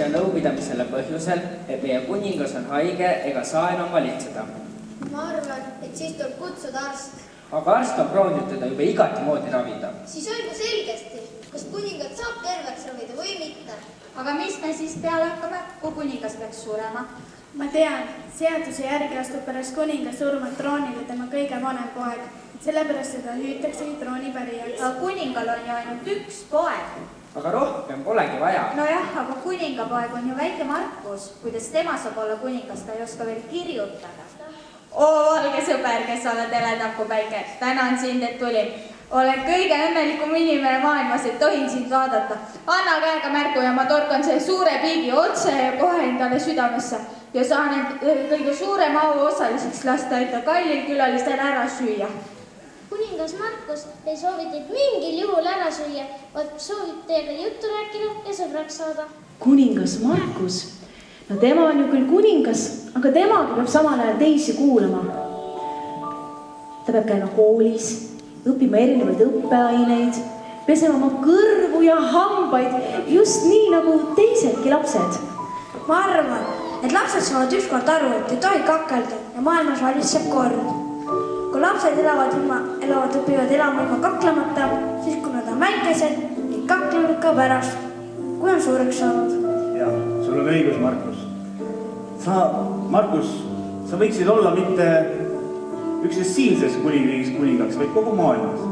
siia nõupidamisele põhjusel, et meie kuningas on haige ega saa enam valitseda. Ma arvan, et siis tuleb kutsuda arst. Aga arst on proovinud teda juba igati moodi ravida. Siis öelgu selgesti, kas kuningat saab terveks ravida või mitte. Aga mis me siis peale hakkame, kui kuningas peaks surema? Ma tean, seaduse järgi astub pärast kuninga surma troonile tema kõige vanem poeg. Sellepärast seda hüütaksegi troonipärijaks. Aga kuningal on ju ainult üks poeg. Aga rohkem polegi vaja. Nojah, aga kuningapoeg on ju väike Markus. Kuidas tema saab olla kuningas, ta ei oska veel kirjutada. Valge sõber, kes oled elenappu päike. Tänan sind, et tulin. Olen kõige õnnelikum inimene maailmas, et tohin sind vaadata. Anna käega märgu ja ma torkan selle suure piigi otse ja kohe endale südamesse. Ja saan kõige suurema au osaliseks lasta, et ta kallil külalisel ära süüa. Kuningas Markus ei soovi teid mingil juhul ära süüa, vaid soovib teiega juttu rääkida ja sõbraks saada. Kuningas Markus? No tema on ju küll kuningas, aga temagi peab samal ajal teisi kuulama. Ta peab käima koolis, õppima erinevaid õppeaineid, pesema oma kõrvu ja hambaid, just nii nagu teisedki lapsed. Ma arvan, et lapsed saavad ükskord aru, et ei tohi kakelda ja maailmas valitseb kord. Kui lapsed õpivad elama ilma kaklemata, siis kui nad on väikesed, neid kaklevad ka pärast, kui on suureks saanud. Jah, sul on õigus, Markus. Markus, sa võiksid olla mitte üksnes siinses kuningriigis kuningaks, vaid kogu maailmas.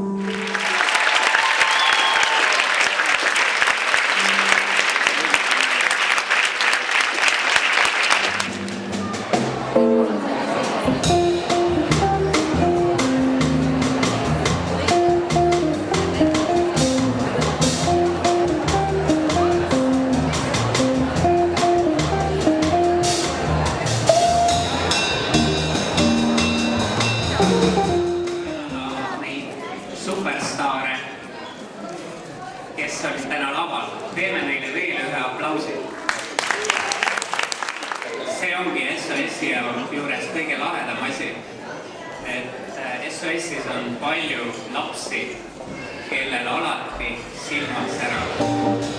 Superstaare, kes olid täna laval. Teeme neile veel ühe aplausi. See ongi SOS-i juures kõige lahedam asi, et SOS-is on palju lapsi, kellel alati silmad säravad.